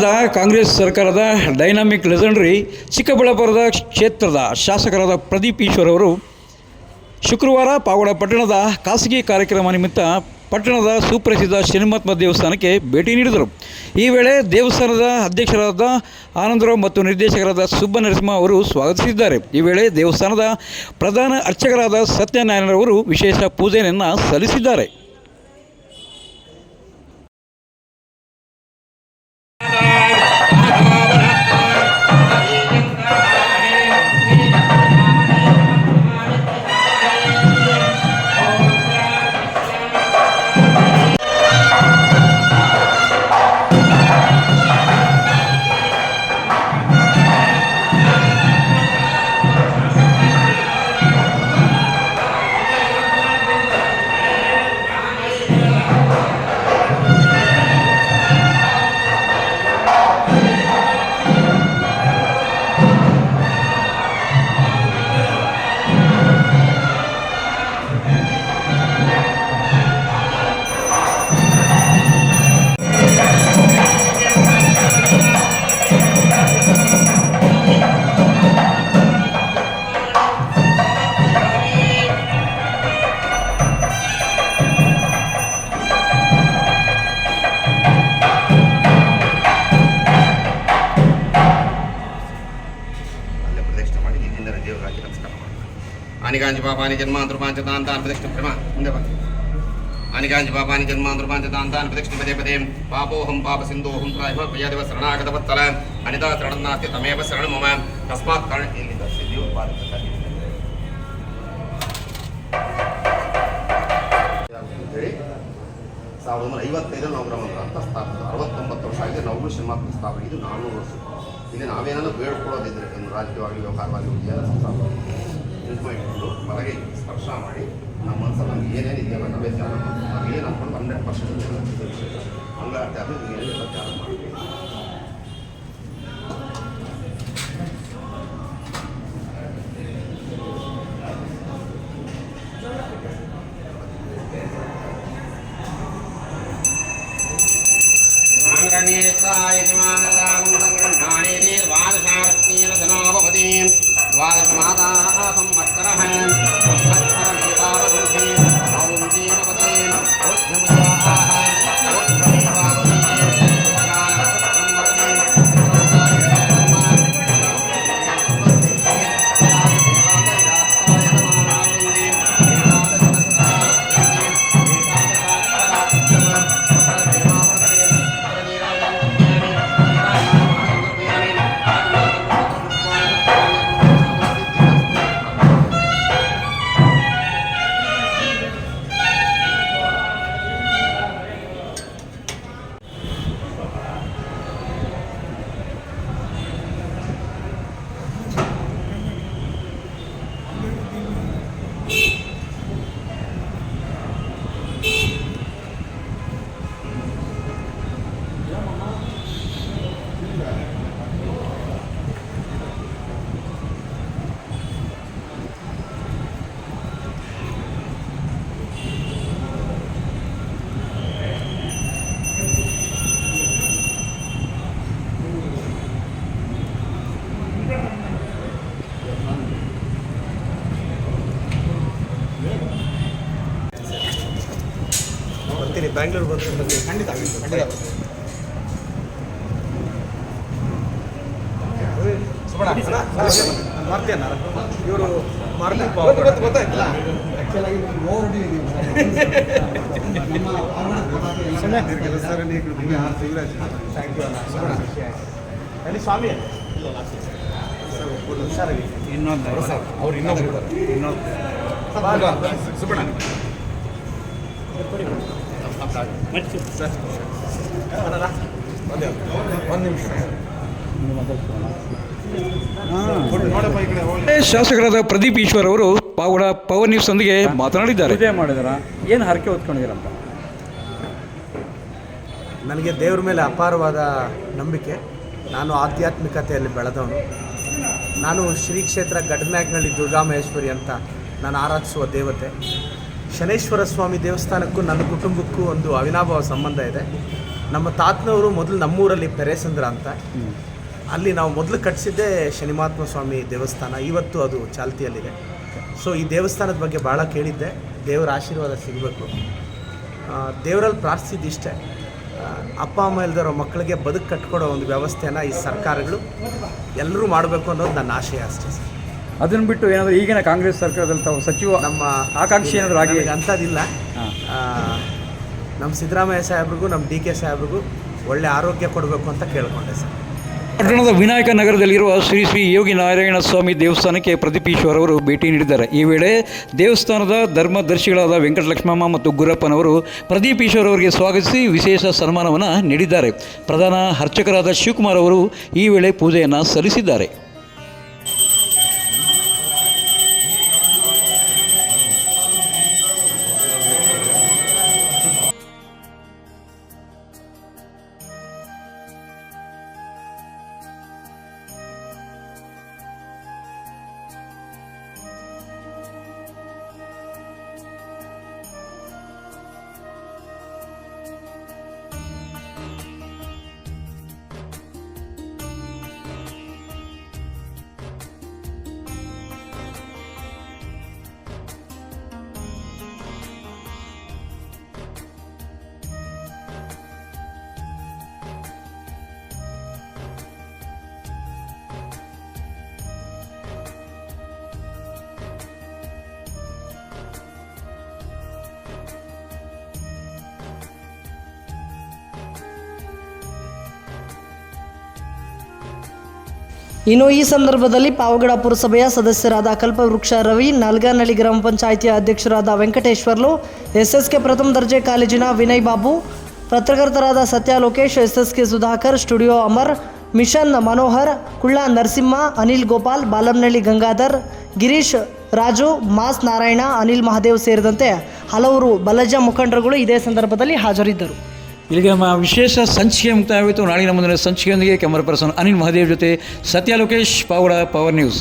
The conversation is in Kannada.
ಕಳೆದ ಕಾಂಗ್ರೆಸ್ ಸರ್ಕಾರದ ಡೈನಾಮಿಕ್ ಲೆಜೆಂಡರಿ ಚಿಕ್ಕಬಳ್ಳಾಪುರದ ಕ್ಷೇತ್ರದ ಶಾಸಕರಾದ ಪ್ರದೀಪ್ ಈಶ್ವರ್ ಅವರು ಶುಕ್ರವಾರ ಪಾವಗಡ ಪಟ್ಟಣದ ಖಾಸಗಿ ಕಾರ್ಯಕ್ರಮ ನಿಮಿತ್ತ ಪಟ್ಟಣದ ಸುಪ್ರಸಿದ್ಧ ಶನಿಮಹಾತ್ಮ ದೇವಸ್ಥಾನಕ್ಕೆ ಭೇಟಿ ನೀಡಿದರು. ಈ ವೇಳೆ ದೇವಸ್ಥಾನದ ಅಧ್ಯಕ್ಷರಾದ ಆನಂದರಾವ್ ಮತ್ತು ನಿರ್ದೇಶಕರಾದ ಸುಬ್ಬನರಸಿಂಹ ಅವರು ಸ್ವಾಗತಿಸಿದ್ದಾರೆ. ಈ ವೇಳೆ ದೇವಸ್ಥಾನದ ಪ್ರಧಾನ ಅರ್ಚಕರಾದ ಸತ್ಯನಾರಾಯಣರವರು ವಿಶೇಷ ಪೂಜೆಯನ್ನು ಸಲ್ಲಿಸಿದ್ದಾರೆ. आनिकांच पापानि जन्मांतरूपांच तांतान प्रतिष्ठित प्रेमा मुंडे बा आनिकांच पापानि जन्मांतरूपांच तांतान प्रतिष्ठित पदे पदे पापोहं पाप सिंधोहं त्रायः प्रियदेव शरणागत वत्सल अनिता शरणनास्ति तमेव शरण मम तस्मात् कारण इल्लित सिद्धियो पादकता 1955 ನವೆಂಬರ್ ಅಂತ ಸ್ಥಾಪಿತ 69 ವರ್ಷ ಆಗಿದೆ. ನಾವು ಶನಿಮಹಾತ್ಮ ಸ್ಥಾಪನೆ ಇದು 400 ವರ್ಷ. ಇಲ್ಲಿ ನಾವೇನಾದರೂ ಬೇಡ್ಕೊಳ್ಳೋದಿದ್ರೆ ಏನು ರಾಜಕೀಯವಾಗಿ ವ್ಯವಹಾರವಾಗಿ ಎಲ್ಲ ಸಂಸ್ಥಾಪನೆ ಇಟ್ಕೊಂಡು ಹೊರಗೆ ಸ್ಪರ್ಶ ಮಾಡಿ ನಮ್ಮ ಮನಸ್ಸಲ್ಲಿ ನಮ್ಗೆ ಏನೇನು ಇದೆಯಲ್ಲ ನಾವೇ ಧ್ಯಾನ ಮಾಡ್ತೀವಿ. ನಾವು ಏನು ಅಂದ್ಕೊಂಡು 100% ಹಂಗಾಗುತ್ತೆ. ಅದು ಏನೆಲ್ಲ ಧ್ಯಾನ ಮಾಡ್ತೀವಿ. ಬ್ಯಾಂಗ್ಳೂರು ಬಂದು ಖಂಡಿತ ಮಾಡ್ತೇನ ಇವರು ಗೊತ್ತಾಯ್ತಲ್ಲ ಆ್ಯಕ್ಚುಲಾಗಿ ಥ್ಯಾಂಕ್ ಯು ಅಲ್ಲಿ ಸ್ವಾಮಿ ಸರ್ ಇನ್ನೊಂದು ಅವ್ರು ಇನ್ನೊಂದು ಸುಬ್ಬಣ್ಣ ಶಾಸಕರಾದ ಪ್ರದೀಪ್ ಈಶ್ವರ್ ಅವರು ಪಾವಗಡ ಪವರ್ ನ್ಯೂಸ್ ಒಂದಿಗೆ ಮಾತನಾಡಿದ್ದಾರೆ. ಪೂಜೆ ಮಾಡಿದಾರ, ಏನು ಹರಕೆ ಹೊತ್ಕೊಂಡಿದ್ದೀರಂತ? ನನಗೆ ದೇವ್ರ ಮೇಲೆ ಅಪಾರವಾದ ನಂಬಿಕೆ. ನಾನು ಆಧ್ಯಾತ್ಮಿಕತೆಯಲ್ಲಿ ಬೆಳೆದವನು. ನಾನು ಶ್ರೀ ಕ್ಷೇತ್ರ ಗಡ್ನಾಗ್ನಳ್ಳಿ ದುರ್ಗಾಮಹೇಶ್ವರಿ ಅಂತ ನಾನು ಆರಾಧಿಸುವ ದೇವತೆ. ಶನೇಶ್ವರ ಸ್ವಾಮಿ ದೇವಸ್ಥಾನಕ್ಕೂ ನನ್ನ ಕುಟುಂಬಕ್ಕೂ ಒಂದು ಅವಿನಾಭಾವ ಸಂಬಂಧ ಇದೆ. ನಮ್ಮ ತಾತನವರು ಮೊದಲು ನಮ್ಮೂರಲ್ಲಿ ಪೆರೇಸಂದ್ರ ಅಂತ, ಅಲ್ಲಿ ನಾವು ಮೊದಲು ಕಟ್ಟಿಸಿದ್ದೇ ಶನಿಮಹಾತ್ಮ ಸ್ವಾಮಿ ದೇವಸ್ಥಾನ. ಇವತ್ತು ಅದು ಚಾಲ್ತಿಯಲ್ಲಿದೆ. ಸೊ ಈ ದೇವಸ್ಥಾನದ ಬಗ್ಗೆ ಭಾಳ ಕೇಳಿದ್ದೆ, ದೇವರ ಆಶೀರ್ವಾದ ಸಿಗಬೇಕು. ದೇವರಲ್ಲಿ ಪ್ರಾರ್ಥಿಸಿದ್ದಿಷ್ಟೇ, ಅಪ್ಪ ಅಮ್ಮ ಇಲ್ದಿರೋ ಮಕ್ಕಳಿಗೆ ಬದುಕು ಕಟ್ಕೊಡೋ ಒಂದು ವ್ಯವಸ್ಥೆನ ಈ ಸರ್ಕಾರಗಳು ಎಲ್ಲರೂ ಮಾಡಬೇಕು ಅನ್ನೋದು ನನ್ನ ಆಶಯ ಅಷ್ಟೇ ಸರ್. ಅದನ್ನು ಬಿಟ್ಟು ಏನಾದರೂ ಈಗಿನ ಕಾಂಗ್ರೆಸ್ ಸರ್ಕಾರದಲ್ಲಿ ತಾವು ಸಚಿವ ನಮ್ಮ ಆಕಾಂಕ್ಷಿ ಏನಾದರೂ ಆಗಿ ಅಂಥದ್ದಿಲ್ಲ. ನಮ್ಮ ಸಿದ್ದರಾಮಯ್ಯ ಸಾಹೇಬ್ರಿಗೂ ನಮ್ಮ ಡಿ ಕೆ ಸಾಹೇಬ್ರಿಗೂ ಒಳ್ಳೆ ಆರೋಗ್ಯ ಕೊಡಬೇಕು ಅಂತ ಕೇಳ್ಕೊಂಡೆ ಸರ್. ಪಟ್ಟಣದ ವಿನಾಯಕ ನಗರದಲ್ಲಿರುವ ಶ್ರೀ ಶ್ರೀ ಯೋಗಿ ನಾರಾಯಣ ಸ್ವಾಮಿ ದೇವಸ್ಥಾನಕ್ಕೆ ಪ್ರದೀಪ್ ಈಶ್ವರ್ ಅವರು ಭೇಟಿ ನೀಡಿದ್ದಾರೆ. ಈ ವೇಳೆ ದೇವಸ್ಥಾನದ ಧರ್ಮದರ್ಶಿಗಳಾದ ವೆಂಕಟಲಕ್ಷ್ಮಮ್ಮ ಮತ್ತು ಗುರಪ್ಪನವರು ಪ್ರದೀಪ್ ಈಶ್ವರ್ ಅವರಿಗೆ ಸ್ವಾಗತಿಸಿ ವಿಶೇಷ ಸನ್ಮಾನವನ್ನು ನೀಡಿದ್ದಾರೆ. ಪ್ರಧಾನ ಅರ್ಚಕರಾದ ಶಿವಕುಮಾರ್ ಅವರು ಈ ವೇಳೆ ಪೂಜೆಯನ್ನು ಸಲ್ಲಿಸಿದ್ದಾರೆ. ಇನ್ನು ಈ ಸಂದರ್ಭದಲ್ಲಿ ಪಾವಗಡ ಪುರಸಭೆಯ ಸದಸ್ಯರಾದ ಕಲ್ಪವೃಕ್ಷ ರವಿ, ನಾಲ್ಗಾನಹಳ್ಳಿ ಗ್ರಾಮ ಪಂಚಾಯಿತಿಯ ಅಧ್ಯಕ್ಷರಾದ ವೆಂಕಟೇಶ್ವರ್ಲು, ಎಸ್ಎಸ್ಕೆ ಪ್ರಥಮ ದರ್ಜೆ ಕಾಲೇಜಿನ ವಿನಯ್ ಬಾಬು, ಪತ್ರಕರ್ತರಾದ Satya Lokesh, SSK Sudhakar, studio Amar, mission Manohar, Kulla Narasimha, Anil Gopal, Balamnahalli Gangadhar, Girish, Raju, mass Narayana, Anil Mahadev ಸೇರಿದಂತೆ ಹಲವರು ಬಲಜ ಮುಖಂಡರುಗಳು ಇದೇ ಸಂದರ್ಭದಲ್ಲಿ ಹಾಜರಿದ್ದರು. ಇಲ್ಲಿಗೆ ನಮ್ಮ ವಿಶೇಷ ಸಂಚಿಕೆ ಮುಕ್ತಾಯವಾಯಿತು. ನಾಳಿನ ಮುಂದಿನ ಸಂಚಿಕೆಯೊಂದಿಗೆ ಕ್ಯಾಮರಾ ಪರ್ಸನ್ ಅನಿಲ್ ಮಹಾದೇವ್ ಜೊತೆ ಸತ್ಯ ಲೋಕೇಶ್, ಪಾವಗಡ ಪವರ್ ನ್ಯೂಸ್.